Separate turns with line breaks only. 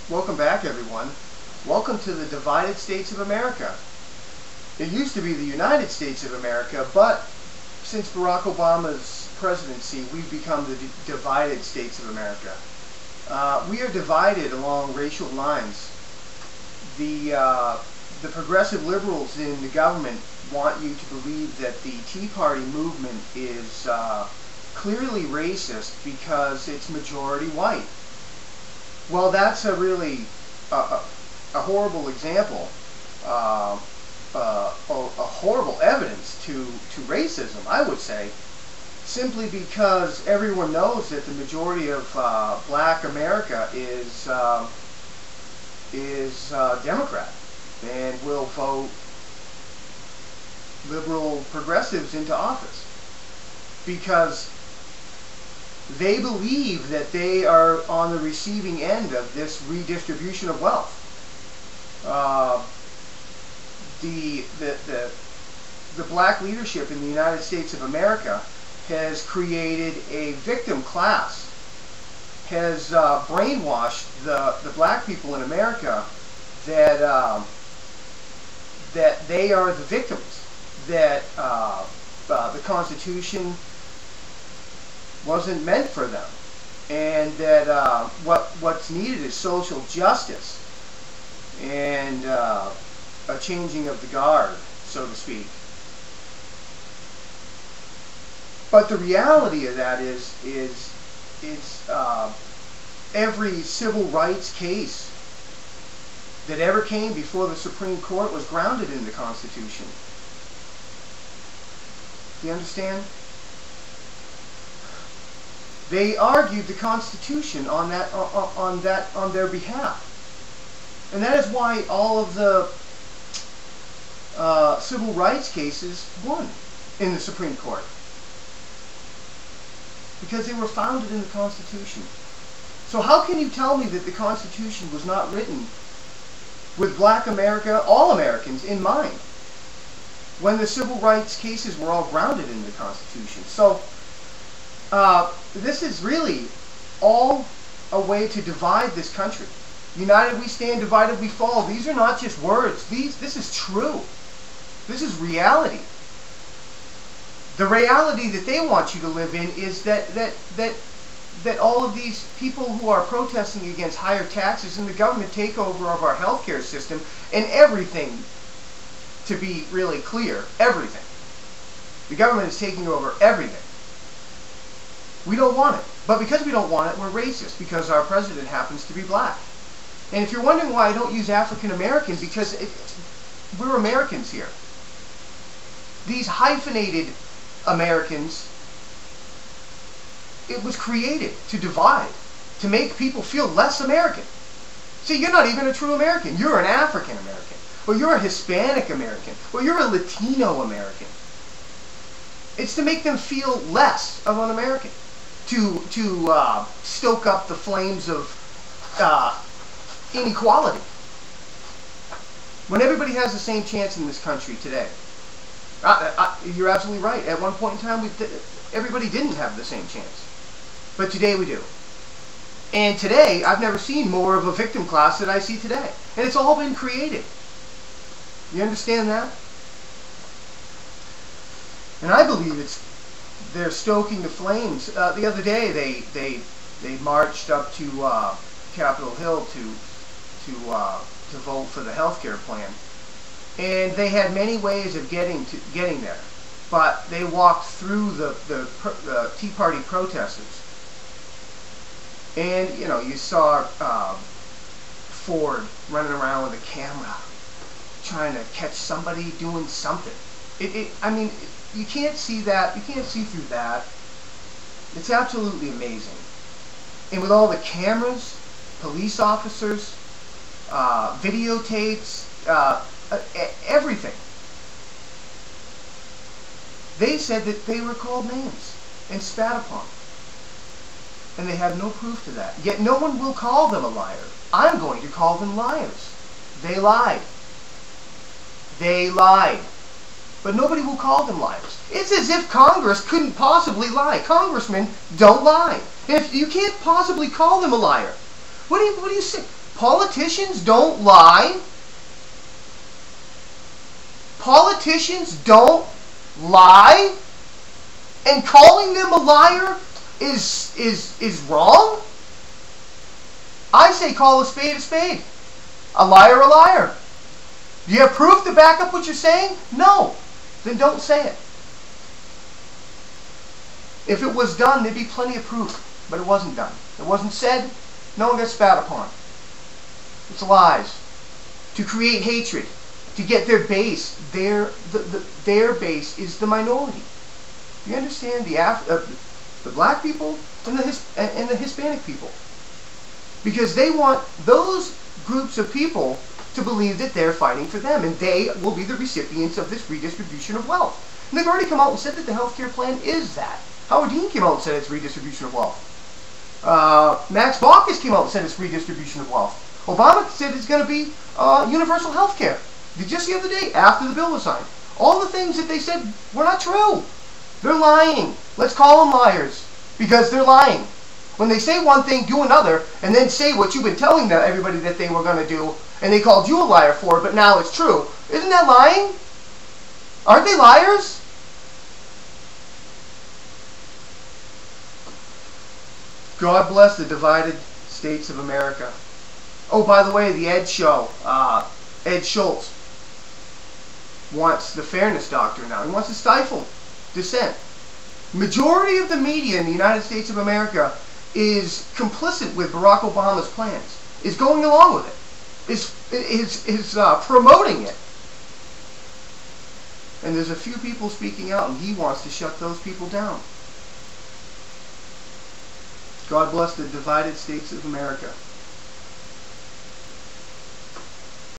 Welcome back, everyone. Welcome to the divided states of America. It used to be the United States of America, but since Barack Obama's presidency, we've become the divided states of America. We are divided along racial lines. The progressive liberals in the government want you to believe that the Tea Party movement is clearly racist because it's majority white. Well, that's a really a horrible example, a horrible evidence to racism, I would say, simply because everyone knows that the majority of black America is Democrat and will vote liberal progressives into office because they believe that they are on the receiving end of this redistribution of wealth. The black leadership in the United States of America has created a victim class, has brainwashed the black people in America that that they are the victims, that the Constitution wasn't meant for them, and that what's needed is social justice and a changing of the guard, so to speak. But the reality of that is every civil rights case that ever came before the Supreme Court was grounded in the Constitution. Do you understand? They argued the Constitution on their behalf, and that is why all of the civil rights cases won in the Supreme Court, because they were founded in the Constitution. So how can you tell me that the Constitution was not written with black America, all Americans, in mind, when the civil rights cases were all grounded in the Constitution? So this is really all a way to divide this country. United we stand, divided we fall. These are not just words. This is true. This is reality. The reality that they want you to live in is that all of these people who are protesting against higher taxes and the government takeover of our healthcare system and everything, to be really clear, everything. The government is taking over everything. We don't want it. But because we don't want it, we're racist, because our president happens to be black. And if you're wondering why I don't use African American, because we're Americans here. These hyphenated Americans, it was created to divide, to make people feel less American. See, you're not even a true American. You're an African American. Or you're a Hispanic American. Or you're a Latino American. It's to make them feel less of an American. To stoke up the flames of inequality. When everybody has the same chance in this country today. You're absolutely right. At one point in time, everybody didn't have the same chance. But today we do. And today, I've never seen more of a victim class than I see today. And it's all been created. You understand that? And I believe they're stoking the flames. The other day, they marched up to Capitol Hill to vote for the healthcare plan, and they had many ways of getting there, but they walked through the Tea Party protesters, and you saw Ford running around with a camera, trying to catch somebody doing something. I mean. You can't see that. You can't see through that. It's absolutely amazing. And with all the cameras, police officers, videotapes, everything. They said that they were called names and spat upon. And they have no proof to that. Yet no one will call them a liar. I'm going to call them liars. They lied. They lied. But nobody will call them liars. It's as if Congress couldn't possibly lie. Congressmen don't lie. If you can't possibly call them a liar, what do you say? Politicians don't lie. Politicians don't lie. And calling them a liar is wrong? I say call a spade a spade. A liar a liar. Do you have proof to back up what you're saying? No. Then don't say it. If it was done, there'd be plenty of proof. But it wasn't done. It wasn't said. No one got spat upon. It's lies. To create hatred. To get their base. Their base is the minority. You understand? The black people and the Hispanic people. Because they want those groups of people to believe that they're fighting for them. And they will be the recipients of this redistribution of wealth. And they've already come out and said that the healthcare plan is that. Howard Dean came out and said it's redistribution of wealth. Max Caucus came out and said it's redistribution of wealth. Obama said it's going to be universal health care. Just the other day, after the bill was signed. All the things that they said were not true. They're lying. Let's call them liars. Because they're lying. When they say one thing, do another, and then say what you've been telling everybody that they were going to do, and they called you a liar for it, but now it's true. Isn't that lying? Aren't they liars? God bless the divided states of America. Oh, by the way, the Ed Show, Ed Schultz wants the fairness doctrine now. He wants to stifle dissent. Majority of the media in the United States of America is complicit with Barack Obama's plans, is going along with it, is promoting it. And there's a few people speaking out, and he wants to shut those people down. God bless the divided states of America.